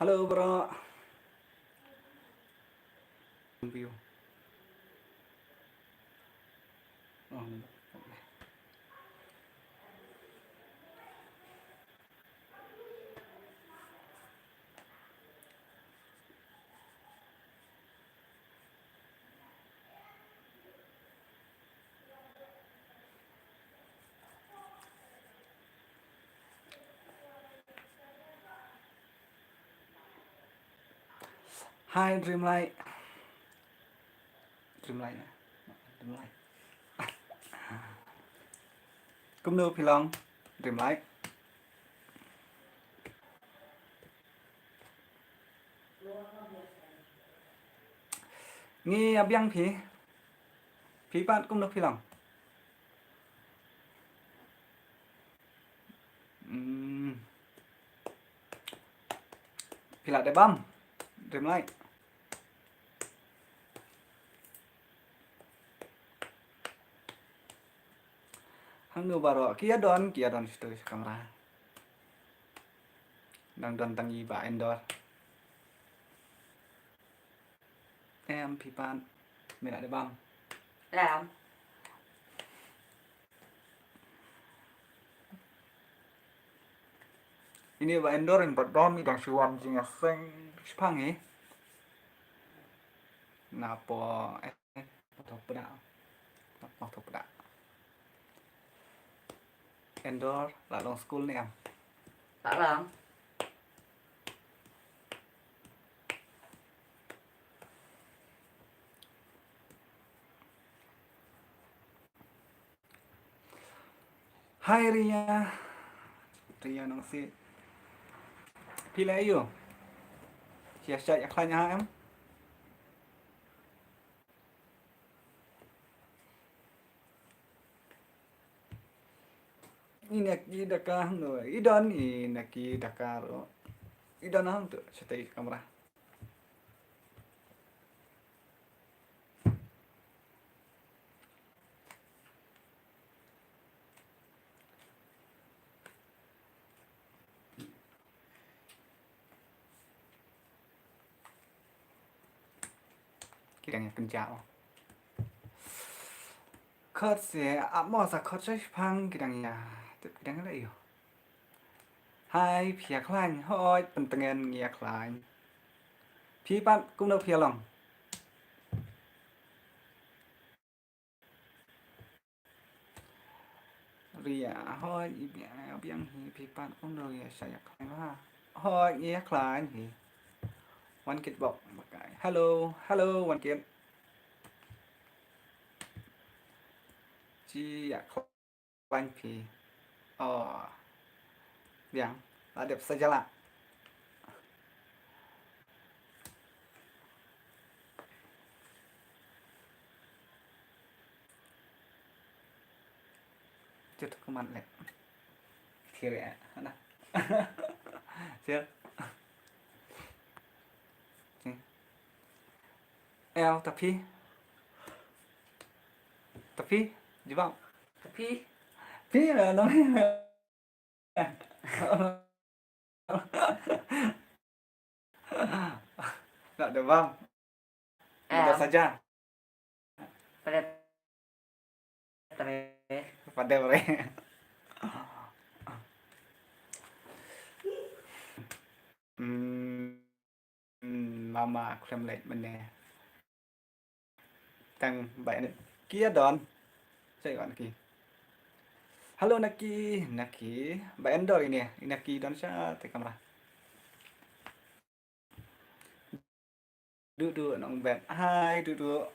Halo bro, view. Oh, Hai Dreamlight, Dreamlight ya, Dreamlight. Kumnu Pilong, Dreamlight. Ngi abiang pi pat kumnu Pilong. Pilat de bam, Dreamlight. Hang nu baro, kia don situ kamera. Đang don tangi ba endor. Em pi pat, pilat de bam. Làm. Ini ba endor in berdom idang suam jinga seng spangi. Napo atau peda. Atau peda. Endor lại long school nè em. Bảo làm. Hai Ria, Ria nong si. Pilih ayo. Siapa yang klanya em? Inaki Dakar no, idon inaki Dakar. Idon hang tu setai kamera. Kiranya kencang. Khot se amo sa khot sai phang kiranya. Kiranya la iyo. Hai pia klan hoi pentengen ngia klan. Pi pat cũng đâu pia long. Ria hoi biang hi pi pat cũng đâu ya saya klan ha. Hoi ngia klan hi. One kid bok makai. Hello one kid. Chi ya klan pi. Oh. Biang, ada saja lah. Chết không ăn lại. Thiệt vậy hả? Chết. Eo tapi Jepang. Tapi Là nói Dạ được vâng. Mudah saja. pada tere. Pada boleh. Mama krem lệ bên nè. Tăng vậy nữa. Kia đòn. Saya gọi Naki. Halo Naki. Mbak Endor ini ya. Naki don sa te kamera. Duduk nong bed. Hai duduk.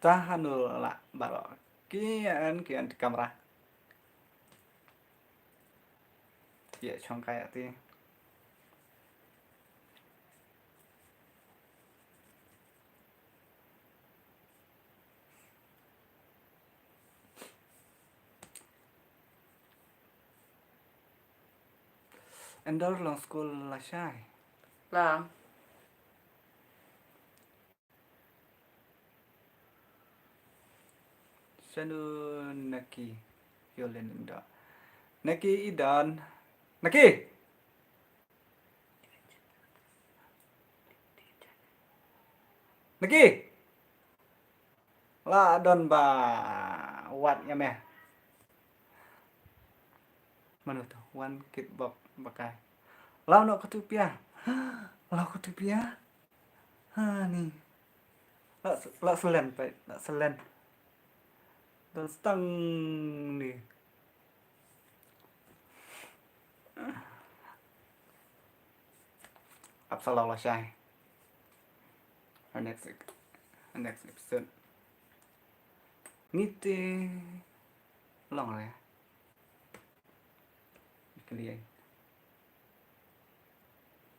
Tahan dulu lah baru. Kian di kamera. Ya chong kayak ti. Endor long school là sai. Làm. Shanu Naki Violin Indo. Naki Idan. Naki. Naki. La don ba wat ya meh. Mana tu? Wan kit bok bakai. Lau nak ketupia. Lau ketupia. Ha ni. La selen pai, la selen. Dan stang ni. Absolutely là sai. Our next episode. Ngiti long rồi. Kalian.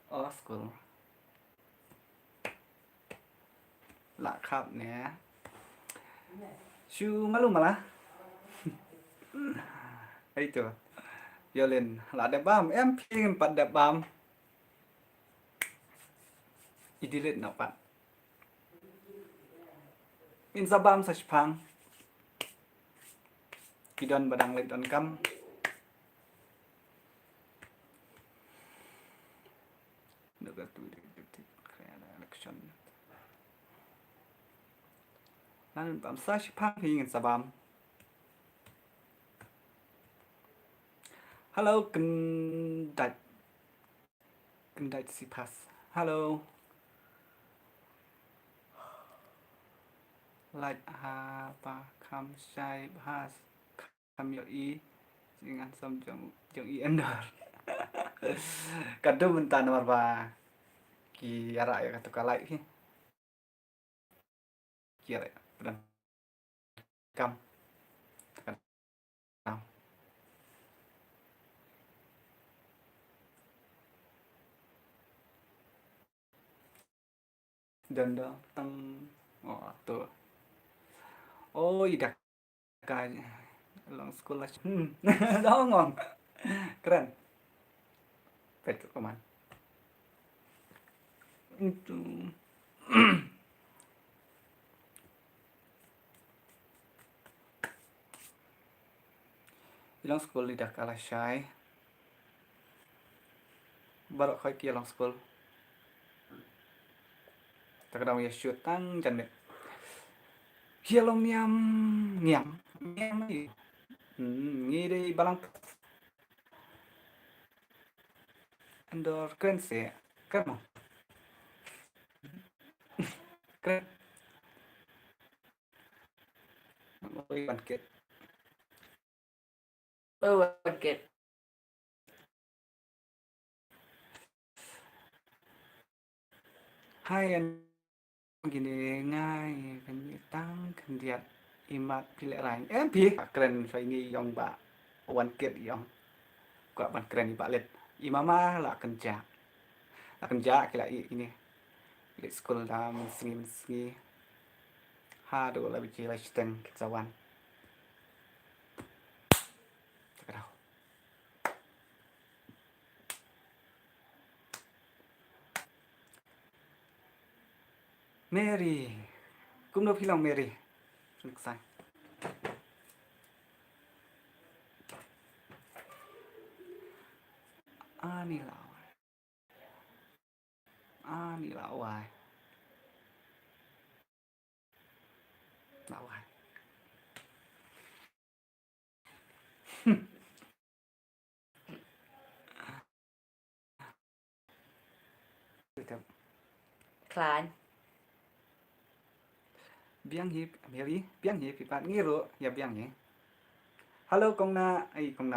Oh school. Lạ khắp nè. Chú malu malah. Itu. Violin. Lah ada bam. Em pingin pada bam. Idilit nak pat. In sabam sa Jepang. Kidon badang lit on kam. Dekat tu election. Lan bam sa Jepang pingin sabam. Hello, Kendat Sipas. Hello. Like apa kam sai bahas kam yo i dengan som jong i endor. Kadu mentan nomor ba ki ara ya katu kalai ki. Ki ara bedan kam. Dan datang tu. Oh, idak kai long sekolah. Đó ngon. Keren. Betul kaman. Itu. Long sekolah idak kalah syai. Baru kau kia long sekolah. Terkadang ya shoot tang janet. Hialong niam ni. Ni di balang Andor keren sih. Keren mau. Keren. Mau bangkit. Bangkit. Hai gini ngay tăng cần diệt imat pilih lain pi keren phải nghi yong ba wan kiet yong kok ban keren ba let imama la kerja kila ini di sekolah dalam sini ha do la bici la steng kawan takraw Mary cũng đâu phi lòng Mary sực sai ni lão hoài Klein. Biang hip Mary biang hip bạn ngiru ya biang ya halo kong na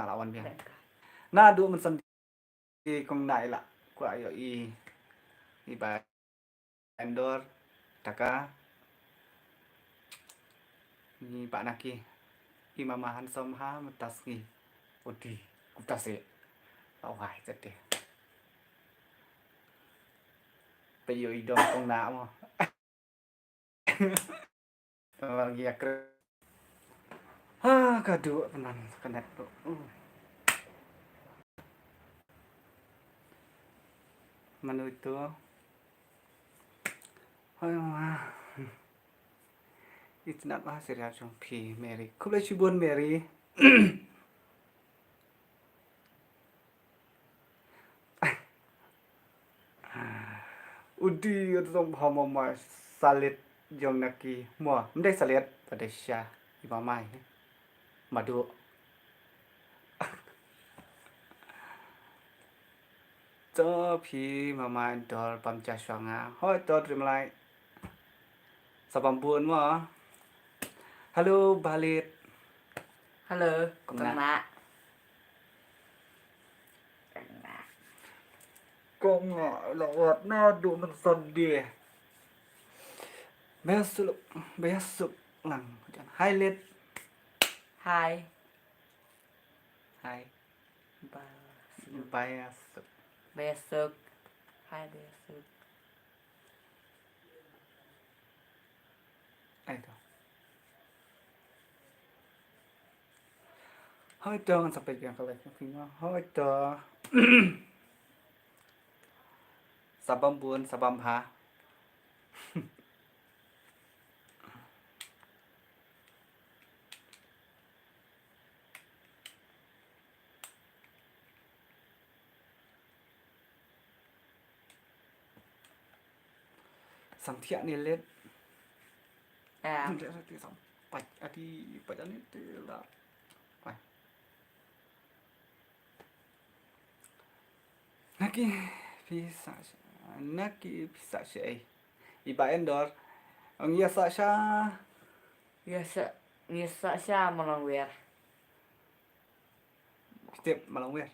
lawan biang na du men sendiri kong nai la kwa yo i ba endor taka ni bạn naki i mamahan som ha metas ni udi kutase awai jate pe yo i dom kong na mo lagi ya kadu tenan kenet tuh menu itu It's not mahasiswa jong P Mary. Kublai Cibun Mary. Udi atong hamama salit jong naki. Mo, mendai salit pada Syah Imamai. Madu. Cho P mama dol pamcha swanga. Hoi to terima lai. Sabam buôn mo. Halo Balit. Halo, Kena. kena. Kena. Kong lawat na du man sedih. Besok lang. Highlight. Hai. Hai. Besok. Besok. Besok. Hai besok. Itu. Hoi dong sampai yang kalian film. Hoi dong. Sabam buôn, sabam ha. Sampai ni let. À, Tidak ada sampai adi pada ni tidak. Naki bisa sih. Iba endor. Ang yasa siya. biasa siya melawir. Setiap malam wer.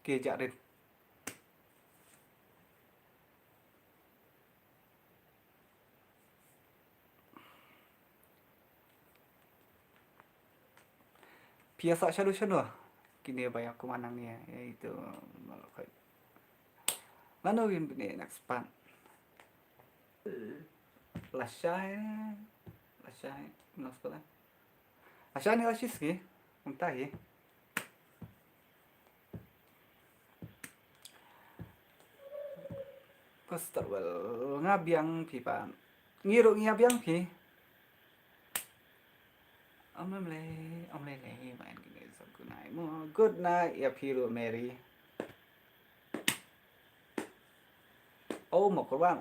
Kejak rin. Biasa siya lu. Kini banyak kumanang niya. Itu malakay. Lano yun bini nagspan. Lashay. Minos ko lang. Lashay ni Lashiski. Untay. Pastor well ngabiang pipa. Ngiro ngabiang pi. Om lele main gini so good night ya Piru Mary. Oh một các bạn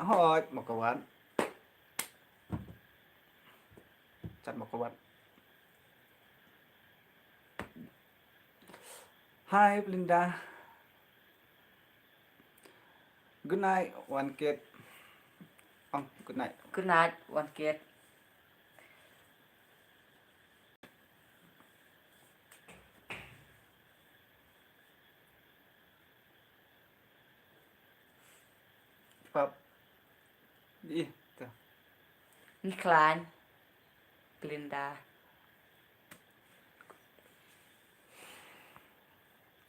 chặt một các bạn. Hi Belinda. Good night one kid. Good night. Good night, one kid. Pap. Đi. Tuh. Iklan. Glinda.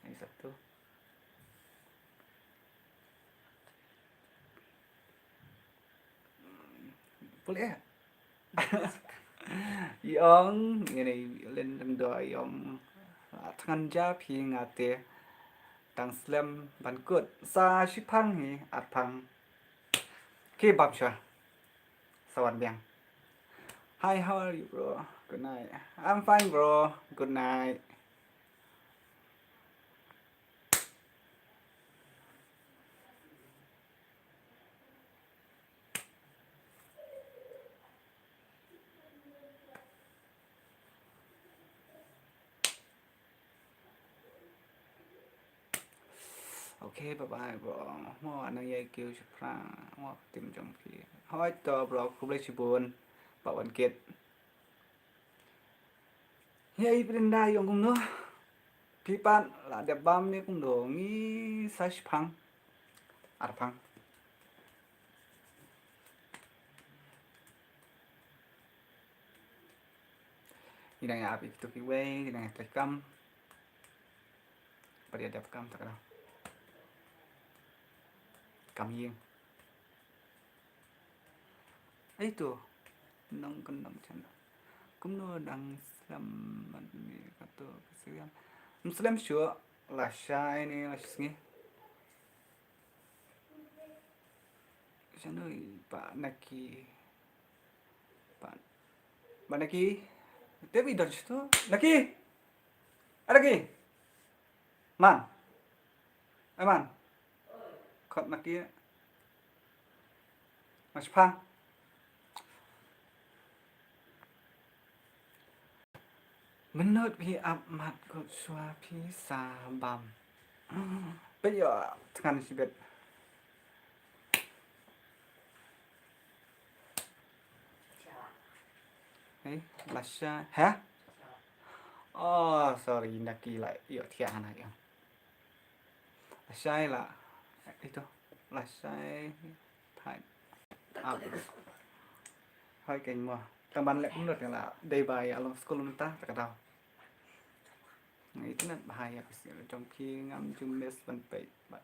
Ini satu. Boleh ya? Yang ini lên đằng đồi yang thằng gia phi ngate tang slam ban good sa shipang hi atang ke babsha sawan biang. Hi, how are you bro? Good night. I'm fine bro. Good night. Ok, bye bye bro. Mo anh ấy kêu chụp ra, mo tìm trong phía. Hỏi to bro, không lấy chụp buồn. Bảo bạn kiệt. Hey Brenda yung cũng nữa.พี่ป้านละเดี๋ยวบ้ามนี่cũng đồ nghĩ sai phăng. Phăng. Ini yang api itu kiwe, ini yang terekam. Pada ada rekam tak tahu. Kam yên. Ấy tu, nong channel. Cũng nó đang slam ni kata kesian. Muslim sure lah syai ni lah sini. Sana Pak Naki. Pak Naki. Tapi dah situ. Naki. Ada lagi. Man. Man. Kot Naki. Mas Pang. Menurutพี่อับมัดกดชัวพี่สาบัมเป็นอยู่ทางชีวิตเฮ้ยลัชชาฮะอ๋อ sorry นักกีฬาอยู่ที่อันไหนอ่ะลัชชาละitu ลัชชาถ่ายอัพให้เก่งมั้งแต่มันเล็กนิดเดียวละได้ใบอารมณ์สกุลมันตาแต่ก็เราitu nak bahaya kasi jongki ngam jumes ban pe bat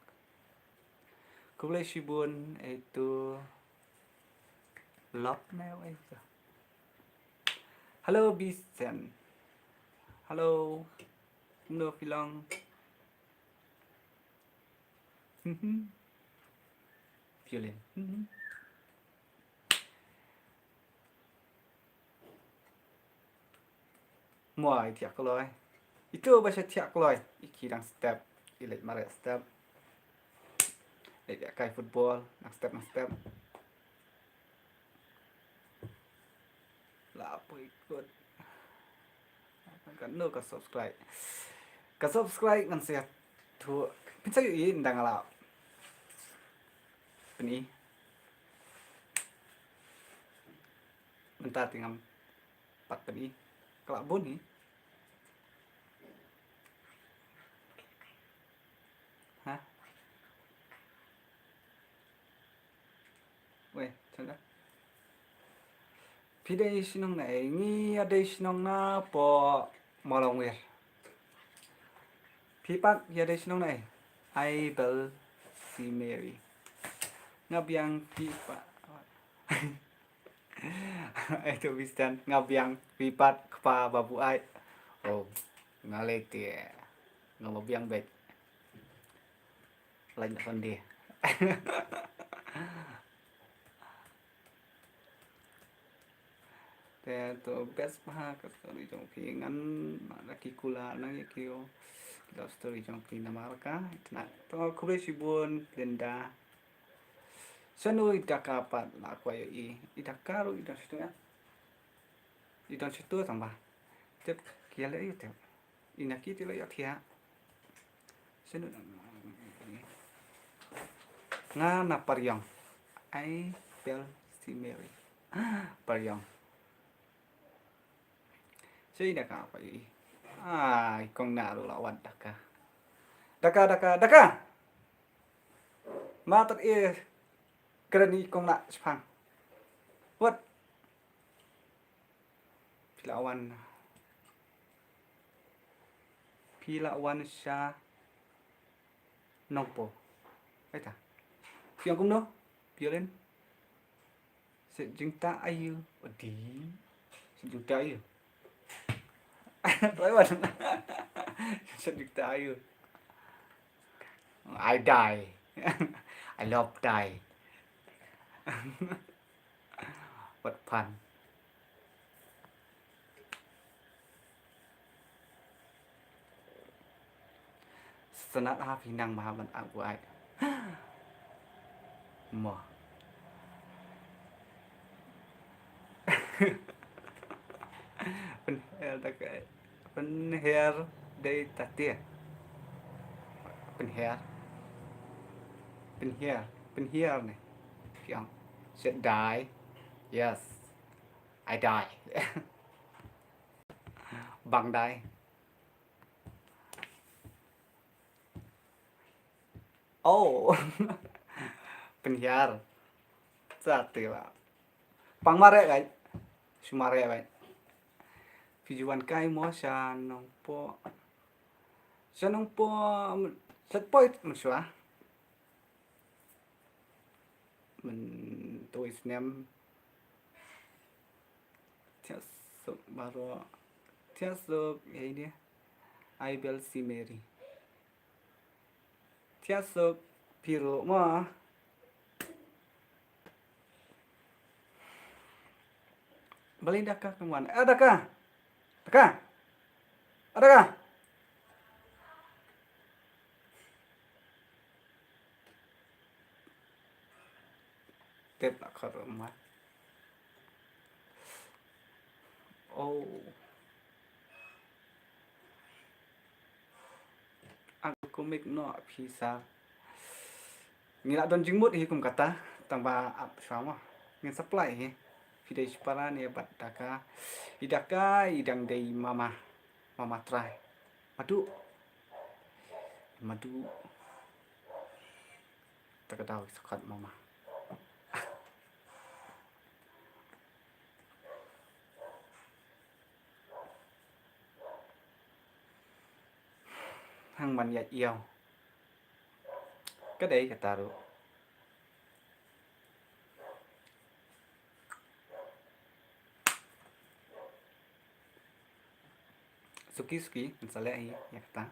kule shibun itu lock now itu hello Bisen hello no filong violin muai thiak ko loi itu bahasa tiak loi iki dang step ilet mare step ilet kai football nak step lah apa ikut kan no ka subscribe kan saya tu pinsa yu ndang ala peni mentar tingam pat peni kelak boni hả 왜 잠깐 비데이 신ong này nghi đây 신ong na po molong wir pi pat ya đây 신ong này I will see Mary ngabiang pi pa itu bistan ngabiang pi pat kpa babu ai oh ngale tie ngabiang bet lạnh phần điแต่ตัว best มากกับ story จงพีงั้นมาคิคุลานั่งยังคิวกับ story จงพีนามาร์กานะตัวคุเรชิบุนเดนดาฉันรู้อิตาคาปัดลากไว้อีอิตาคารู้อิตาชิตุyaอิตาชิตุสัมบาเจ็บเกี่ยเลยอยู่เถอะอินักกี้ที่เราอยากเที่ยฉันรู้ngana paryong I will see Mary paryong chơi đaka apa ini kong na lu lawan daka matat kerani kong na Jepang what pilawan sha nongpo ta Phiang cũng đó, violin. Sẽ chúng ta ayu, ở tí, sẽ chúng ta ayu. Nói bạn, sẽ chúng ta ayu. I die, I love die. What fun. Sanat ha phi năng mà bạn ăn của ai. Mà pen hair day tatia pen hair này Phiang should die yes I die bằng die oh penyiar satila pangmare guys sumare guys vijuan kai mo sanong po set point muswa mình tôi xem theo số baru theo số ấy đi I will see Mary theo số piro mà balik dah ke mana? Ada kah? Ada ada kah? Tep nak ke rumah. Oh, aku komik no pizza. Ngila don jingmut hi kum kata tambah up sama. Ngin supply hi. Fidei separa ni bat daka. Idaka idang dei mama. Mama try. Madu. Madu. Terkadang sekat mama. Hang man ya yêu. Cái đấy kata ru. Suki misalnya hi ya kata.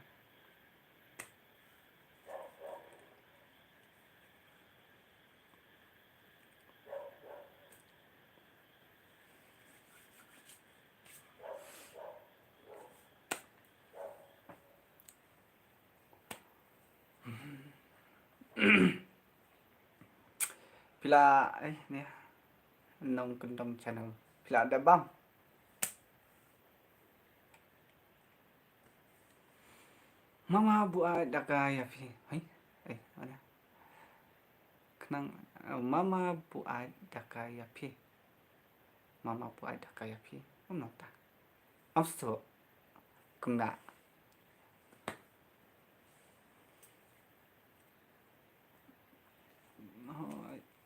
Pila ni nong kentong channel. Pila ada bam. Mama buat daka ya pi. Hai. Mana? Kenang mama buat daka ya pi. Mama buat daka ya pi. Không ta. Ông sợ. Cũng đã.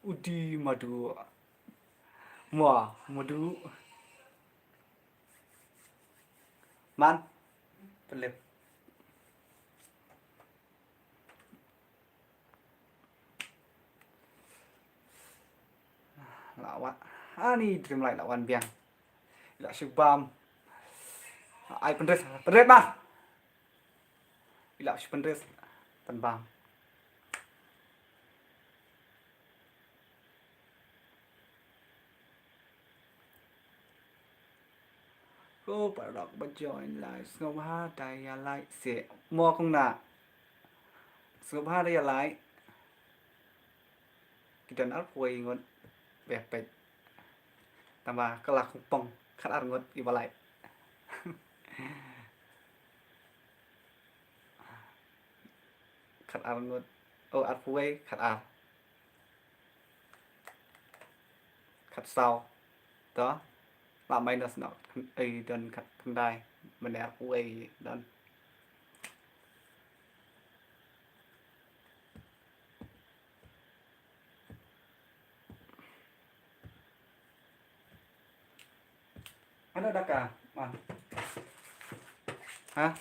Udi madu. Mua madu. Man. Pelip. Lawat. Ni dream lại lawan biang. Ila syubam. Ai pendres. Pendres bang. Ila pendres. Penbang. Cô bảo đọc bắt join lại ngọc ha đại lại sẽ mua không nè ngọc ha đại lại kita nak puai ngot bepet tambah kelak kupong kat ar ngot ibalai kat ar ngot oh ar puai kat sau đó là minus nó ai đơn kat thằng đai mình ar puai đơn ada daka man hả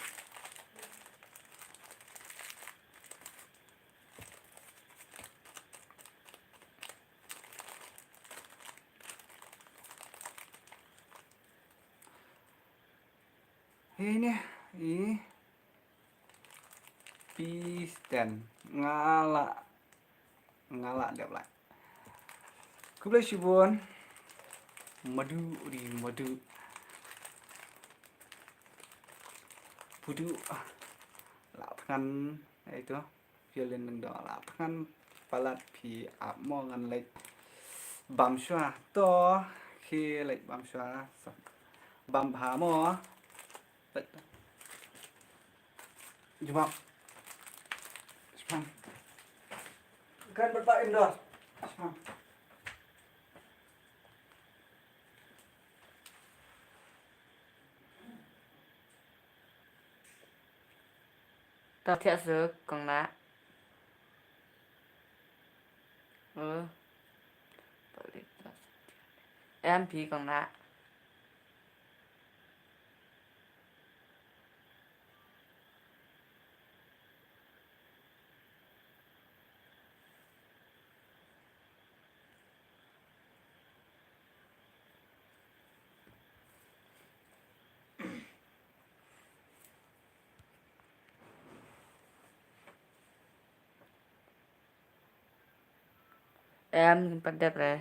ini pisten ngala đẹp lại cứ lấy chi buồn madu di madu pudu lão thằng ấy tuh violin neng đó lão thằng palat pi ap mo ngan lek bam shwa to khi lek bam shwa bam bha mo jump kan berpak indoor Tao thiệt sự còn lá. Em thì còn lá. Em simpan đẹp rồi.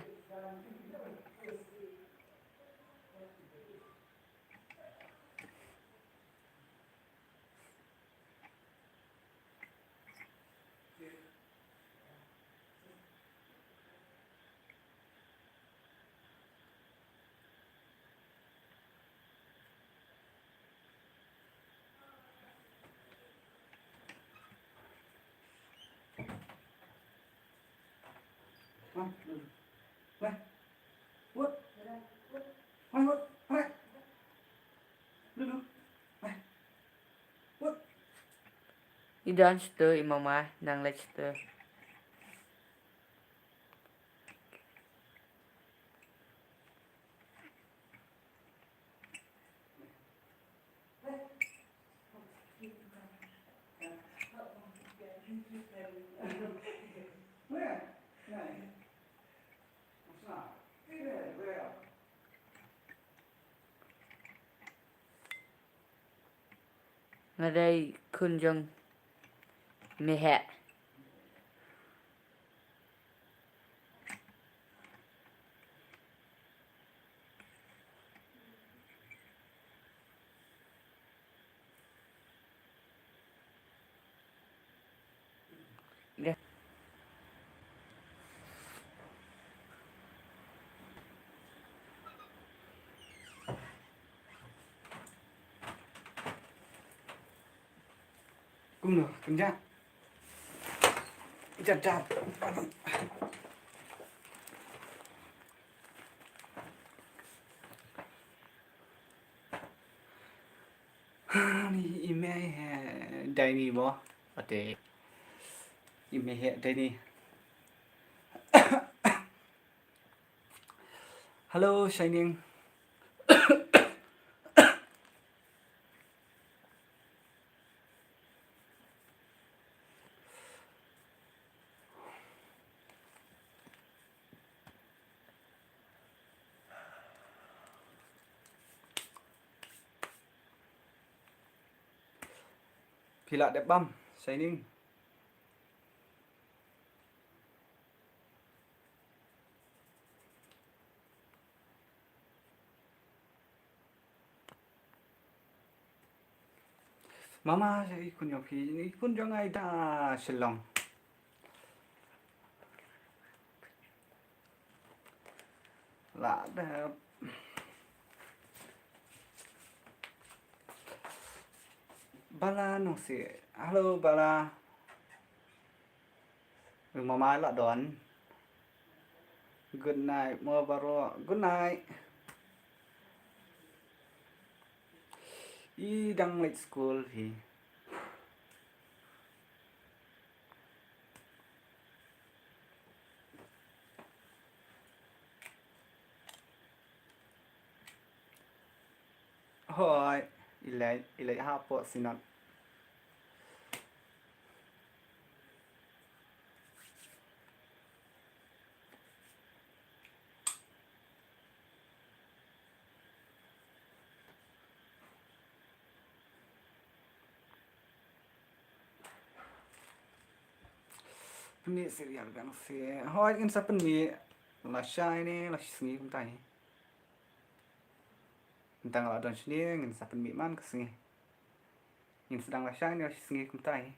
Mày, mày, quất, mày quất, mày, lulu, mày, quất. Idan situ imamah nang lek situ. Mày, này, sao? Cái này về à? Ngadai kunjung mehe. Dia Cũng được, cứng chắc. Chặt chặt. Ni email he daily bo. Ate. Email he daily. Hello Shining. Thì lại đẹp băm Shining. Mama saya ikut yang ni ikut jangan dah selong. Lạ đẹp. Bala nó sẽ hello Bala. Mama lại đón. Good night, more baro. Good night. I đang late school thì thôi ilai hapo sinat Peni serial kan se thôi kan sa peni la shai ne la singi kum tai tentang la don sini ngin sa peni man ke singi ngin sedang la shai ne la singi kum tai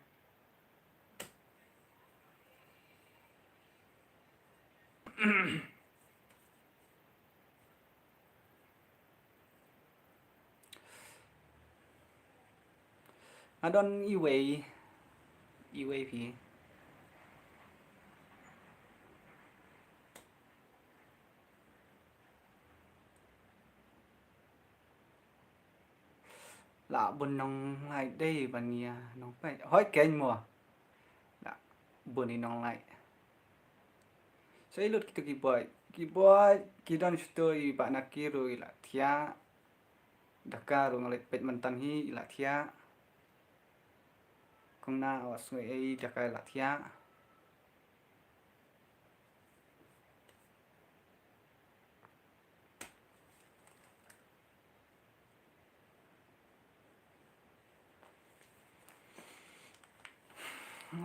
adon iwei phi lạ buồn nong lại đây và nia nong phải hỏi kén mùa lạ buồn đi nong lại saya lut kita keyboard kita ni story pak nak kiro ila thia dakar ngalet pet mentan hi ila thia kong na awas ngai ai dakar ila thia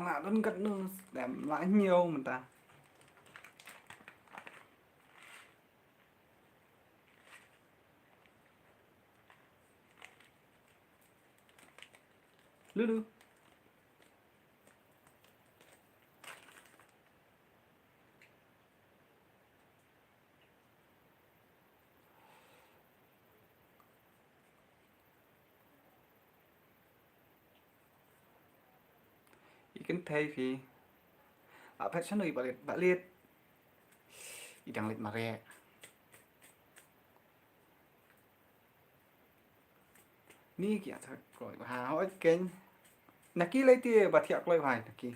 lạ đơn cận nữa làm lãi nhiều mà ta lulu ikan thai phi à phải chân rồi balik idang lit mare ni kia thật rồi hà hỏi kênh nãy kia lấy tiền bà thiệt lấy hoài nãy kia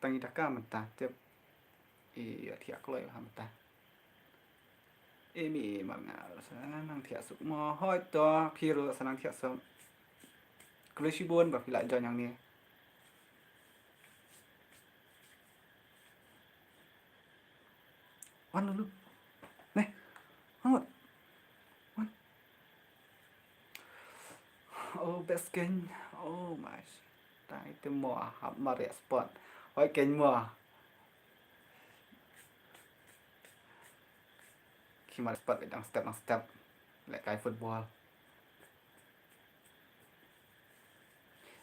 tăng đặc ca mình ta tiếp thiệt lấy hàm ta mi mà ngà sang thiệt sụp mò hỏi to phi rồi sang thiệt sớm cứ lấy buôn và phi lại cho nhang nè ăn luôn này ăn oh best kênh oh my tại từ mò học mà rẻ sport hỏi kênh mò khi mà sport lại đang step lại cái football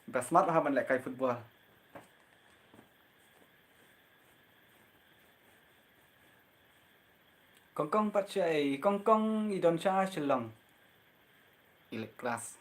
và smart ha mình lại cái football con bắt chạy con idon cha chelong ilek class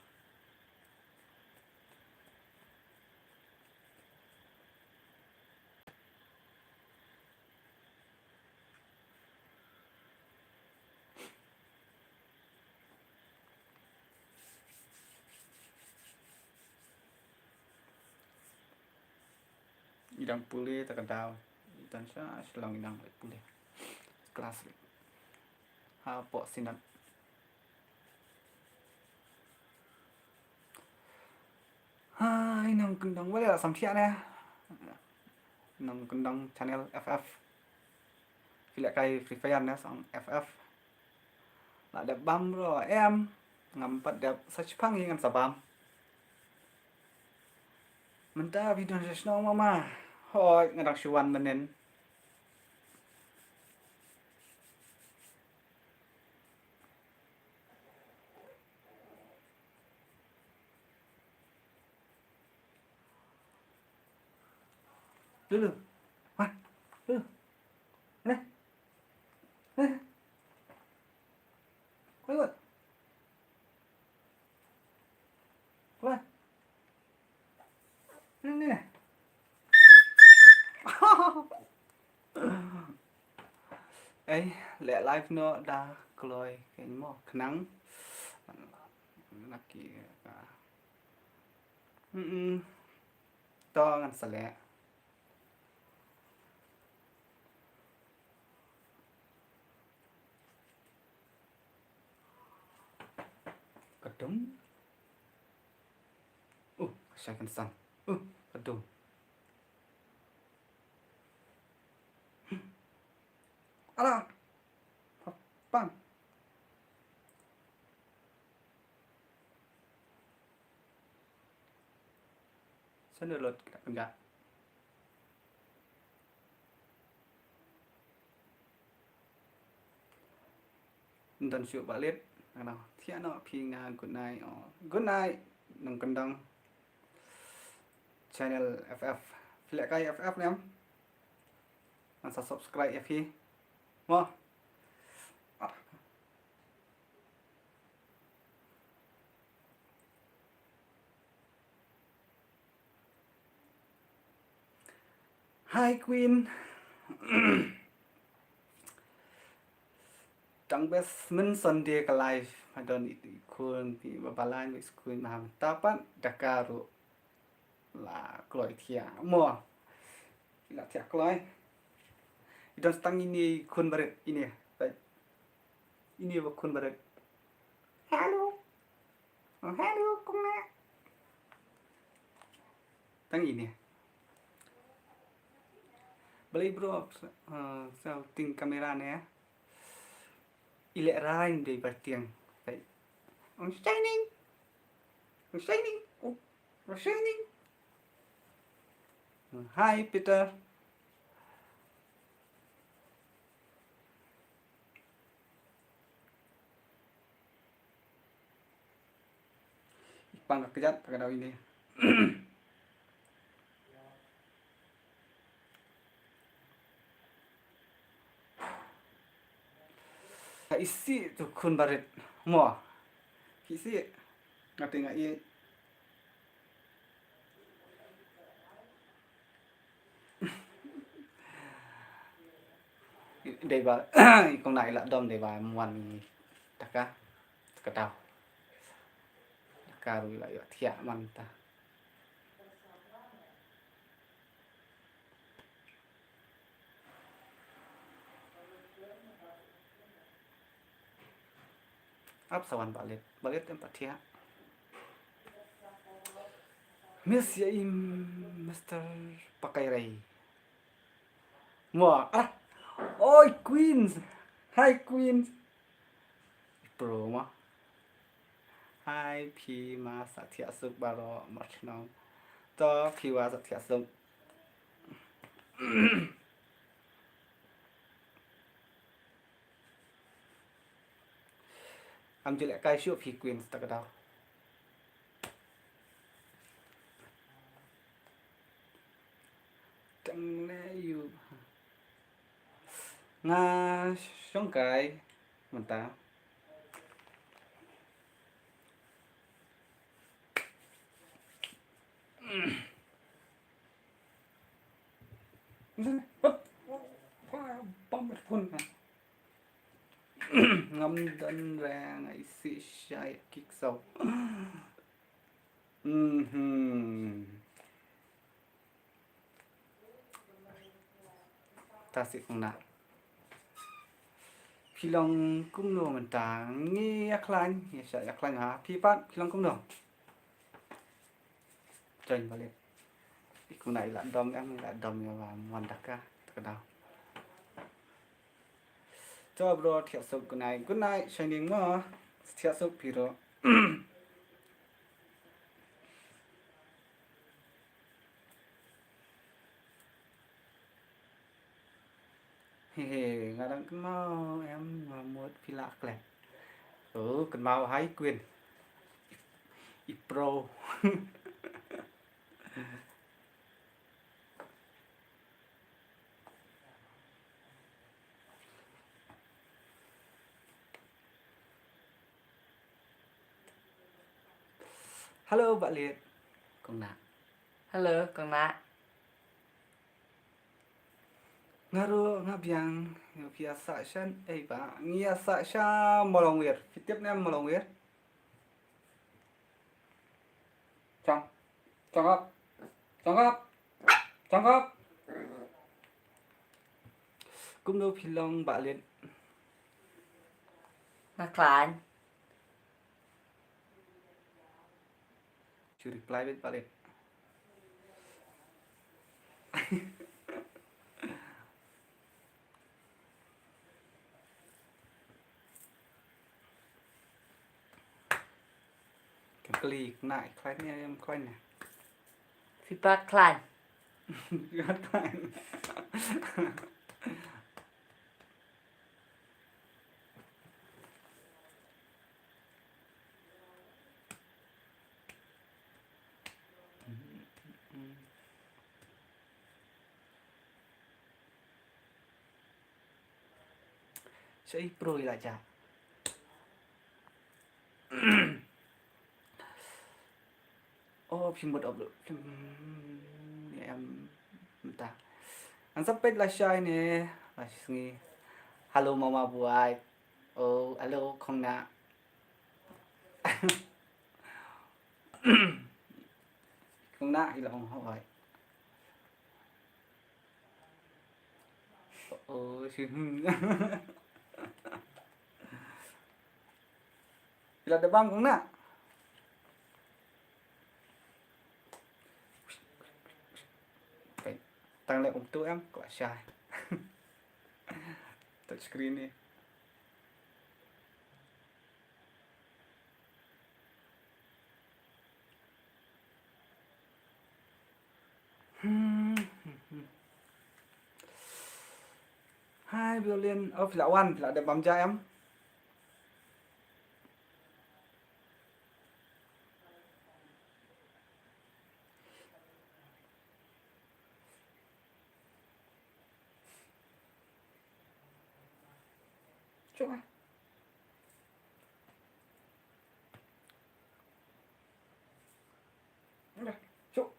idang pulih terkadau idon cha chelong idang lek pulih kelas ha po sinat hai nong kendang boleh sam thiat nè nong kendang channel FF lại cái free fire nè xong FF là đẹp băm rồi em ngắm bật đẹp sách phăng như ngắm sà băm mình ta video channel mà hỏi người đặc chuan mình nên lulu wah lulu này này quay quay quay này này ấy lẽ live nó đã cloi cái mỏ nắng là kỳ cả to ngàn sả lẹ đúng saya akan san betul ala bang sana lot enggak dan siap balik nào thiện nọ phi nga good night nông cân đăng channel FF phi lại cái FF nè em anh sẽ subscribe FF mo hi Queen Trăng best min Sunday ka live adon ikun pi babalan with school maham tapan dakaru la kloi thia mo la thia kloi idon stang ini kun baret ini baik ini ba kun baret hello hello kumna tang ini beli bro sao ting kamera nè ilek rain dari bertiang baik I'm shining I'm shining hi Peter Ipang kejat terkadang ini isi tu kun barit mo isi ngati ngai đây bà con này là đom đây bà ngoan tất cả tất cả tao tất cả rồi lại thiệt man ta áp sawan balet em pathia miss ya im Mr. pakai rai mo ôi Queens hi Queens pro mà hi pi ma satya suk baro machnong to pi wa satya suk am chỉ lại cái show pi Queens ta cái đâu chẳng lẽ you nga sống cái mình ta bom một phun ngâm đơn ra ngày xị sai kích sâu ta sẽ không nàoพี่ลองกุ้งหนูเหมือนต่างเงี้ยคลังเงี้ยใช่คลังหาพี่ป้านพี่ลองกุ้งหนูจนไปเลยอีกคนไหนละดอมemละดอมya và ngoan đặc ca tất cả cho bro thiệt sụp cái này good night shining mà thiệt sụp thì rồi ngà đang cái mau em mà muốn phi lạc lẹ cần mau hái quyền ít pro hello bạn liệt con nè hello con nạ ngaro ngabiang pia sa shan ei ba ngia sa sha molongwir tiếp nem molongwir trong trong góc trong góc trong góc cũng đâu phi long bạn liệt nạ khán chưa reply với bạn liệt cái ly lại khai nha em khai nè phi bát khán gắt khai sẽ pro lại chả ô phim một ập được em ta anh sắp biết là sai nè là nghe hello mama buai ô hello không nè không nè thì là không hỏi ô là đập băng cũng nè tăng lại ống tụ em quả sai touch screen đi hai violin lão ăn là đẹp bấm cho em chúc ai chúc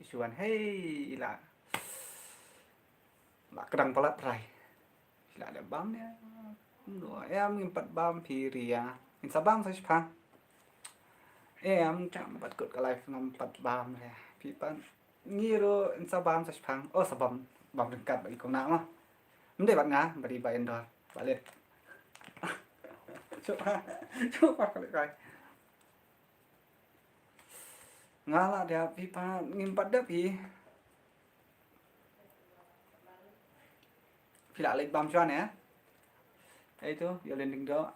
ชวนให้ละละกระดังปลัดไรละเดี๋ยวบ้ามเนี่ยดูem ngimpat bam piria in sabam sa pang em cham pat kut ka life ngimpat bam le pi pan ngiro in sabam sa pang oh sabam bam dekat bagi kong nak mah mende bat nga bari ba endor balik coba kali kai ngala dia pi pan ngimpat dah pi lại lên bam cho nè ấy tu giờ lên đỉnh đó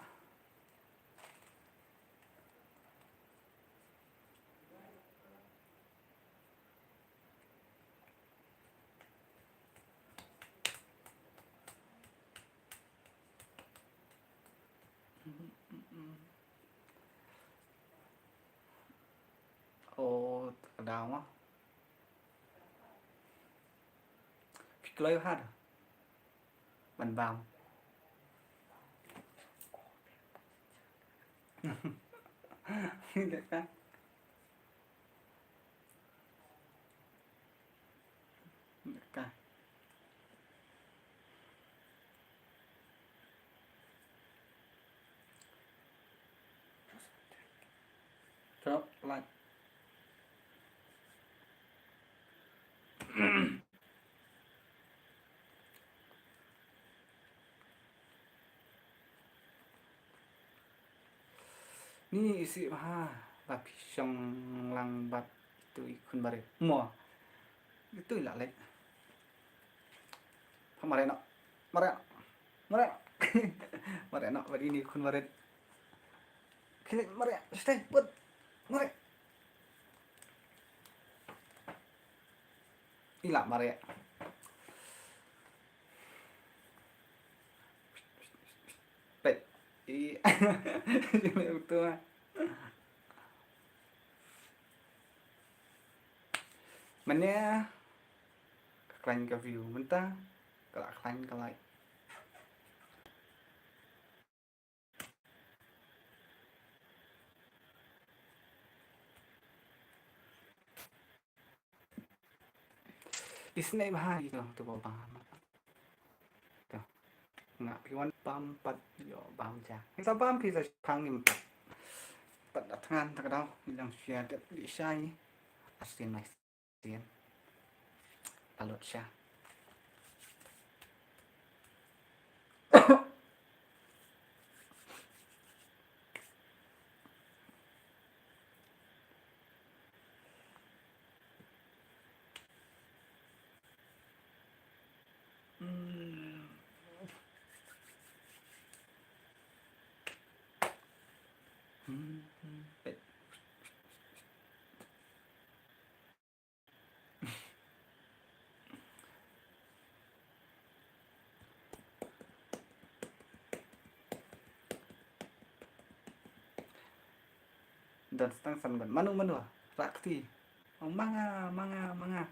ô đào quá lấy hát à bắn bam được không được không drop like ni isi mah tapi song lang bat itu ikun bare mo itu lah lek mare no mare mare mare no bari ini kun mare kile mare stay put mare ila mare pet i betul mana klan ke view mentah kelak klan ke like isne bahai tu tu bapa tu nak piwan pam pat yo pam ja kita pam pi sa phang nim pat dat ngan tak dau yang sia dat di sai asin mai sien alot sya dan setang sanban manu manu rakti manga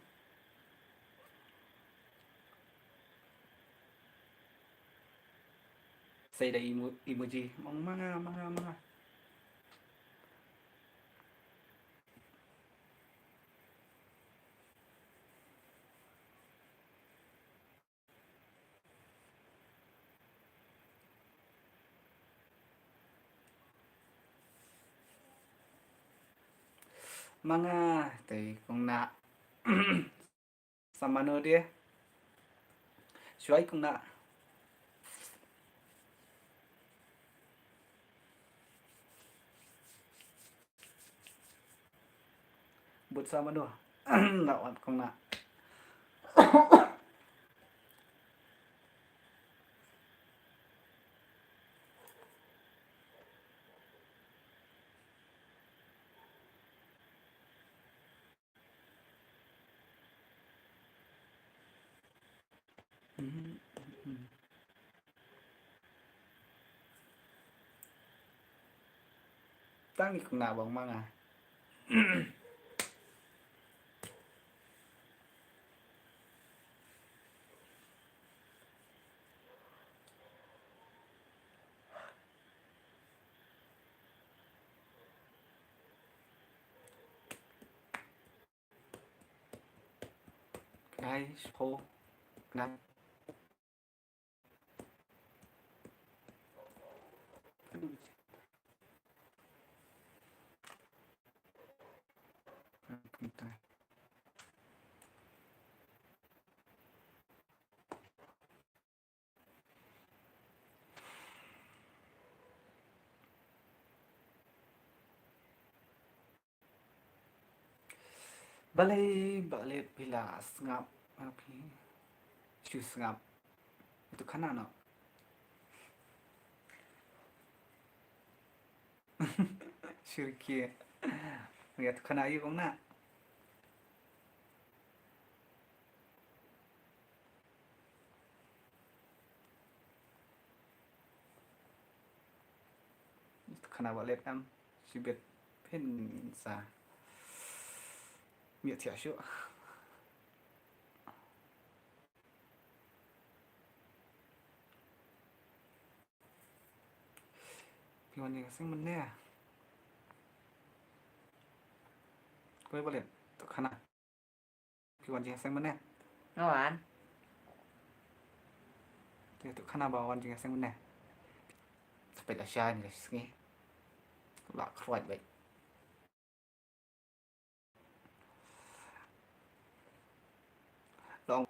say da emoji manga manga thì con nạ sama no dia suai con nạ buat sama no lawan con nạ tăng đi con nạ bằng manga โพนะbalik bila sengap api cu sengap itu kana no syirki lihat kana ayu kong na itu kana balik am sibet pen sa miệt thiểu sureพี่วันนี้ก็ซึ่งมันแน่ก็ไม่บริเวณตัวขนาดพี่วันจริงซึ่งมันแน่ nó bạn แต่ตัวขนาดบางวันจริงซึ่งมันแน่จะเป็นละชายนี่เลยสิหลักครวดไปลอง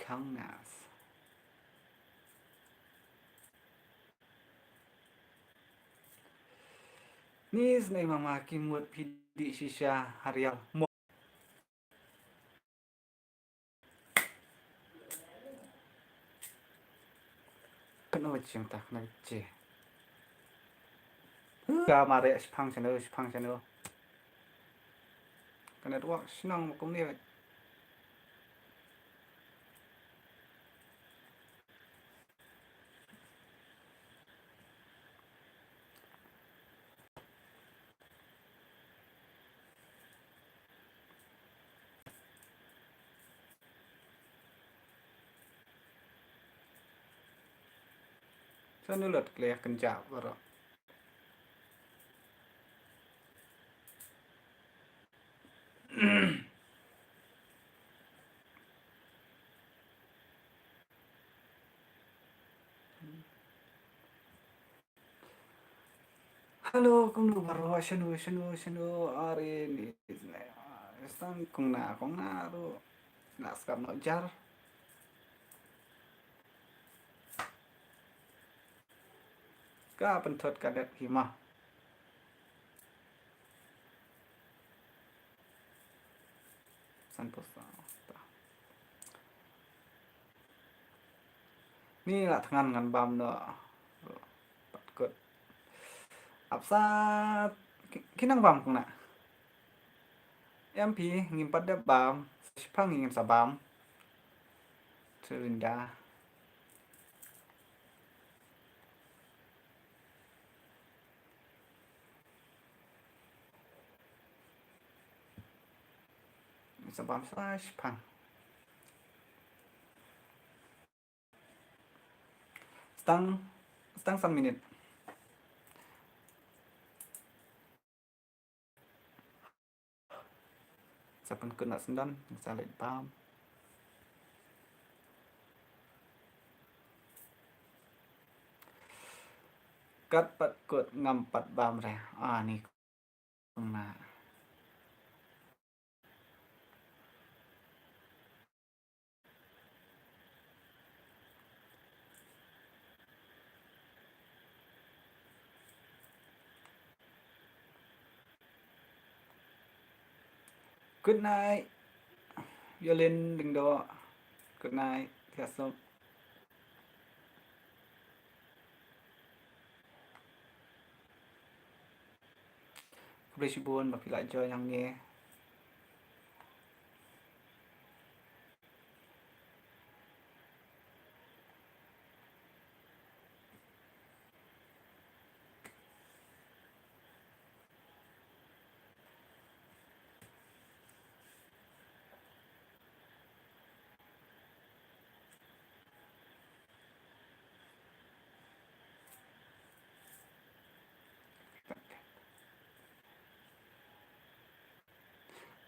Kaunas ni snai mama kimut pidi shisha harial mo kena wajim tak kena wajim ga mare spang channel kena dua senang makum ni Sanulat kleh kenjap baro Halo, kung nu baro shanu are ni isne stan kung na ro nas kam no jar ka pentot kadet himah san posa ni lah tangan ngan bam no pat kot apsa kinang bam kung na MP ngim pada bam sipang ngim sa bam Terinda sa bam sa sipang stang 3 minit sa pan kun na sendan sa let bam kat pat kot ngam pat bam re ni kung na good night Yolin Lindo. Good night. Yes, so. Boleh sibun bagi lại join yang ni.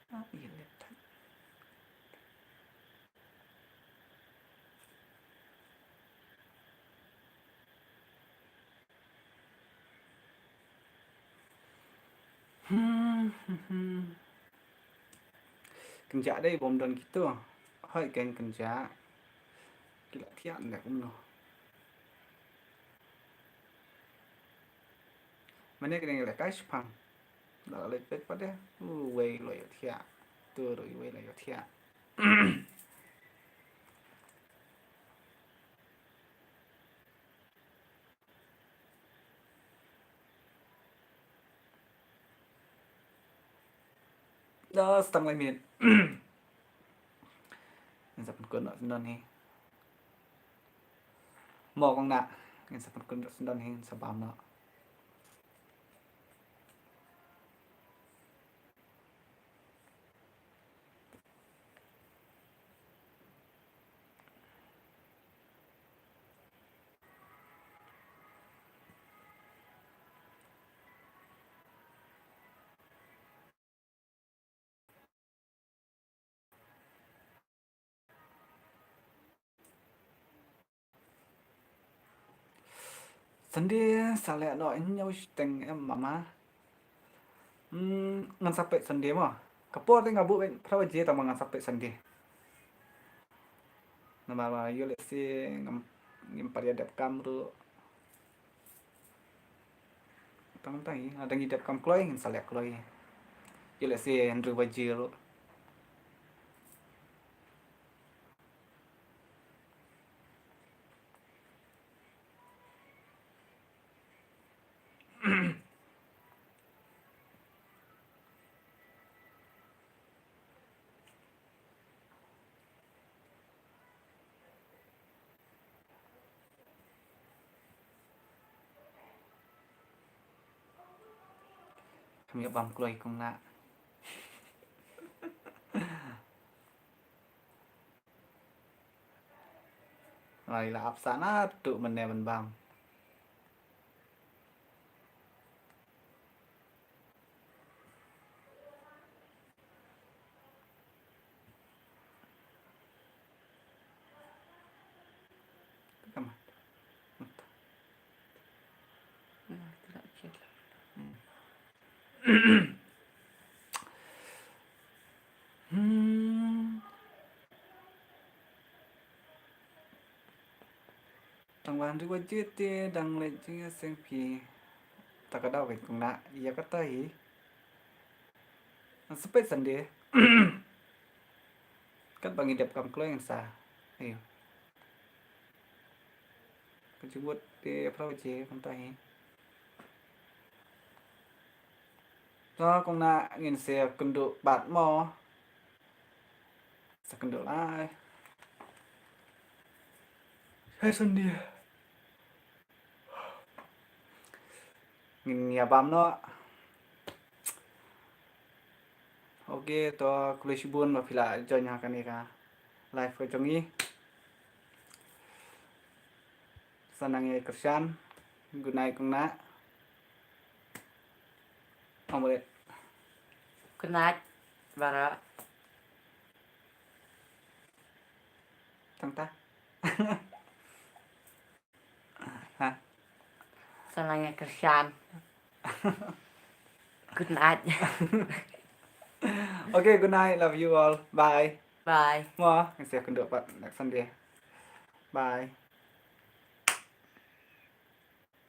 Ah, iya laptop. Kerja đây bom dan gitu. Hai kan kerja. Gila thiện đẹp cũng nó. Mana cái này là cái spam. Đó là bếp bắt đấy. Quay lại thiện. Tôi rồi quay lại thiện. Đó, setengah lại miền. Mình sẽ còn nó nên he. Mò con nạ. Mình sẽ còn nó nên he sẽ bám nó. Sunday sale no nhau teng em mama. Ngan sampai Sunday mah. Kapor teh ngabu ben prawa je ta ngan sampai Sunday. Nama yo le si ngam paria dep kam ru. Tang tai ada ngi dep kam kloi ngin sale kloi. Yo le si Andrew Wajir ru. Kami bam kloi kong na. Lai la ap sana tu mene ben bam. Kama. Tidak chat. Tang wan ri Wajir te dang le jinga seng pi. Takadaw kay kong na. Iya kata hi. Sampai Sunday. Kan bangi dep kam kloi yang sa. Ayo. Kejebut di prawa je kong tai. Đó con na nghìn xe cần độ bát mò sẽ cần độ lại hay sân đi nghìn nhà bám nó ok to kuliah buôn mà pila cho nhà cái này cả live với trong ý senangnya kerjaan gunai kong na không boleh Good night, Bara. tăng ta hả Senangnya kerjaan. Good night. okay good night love you all bye Bye. mo mình sẽ cần độ bạn next Sunday bye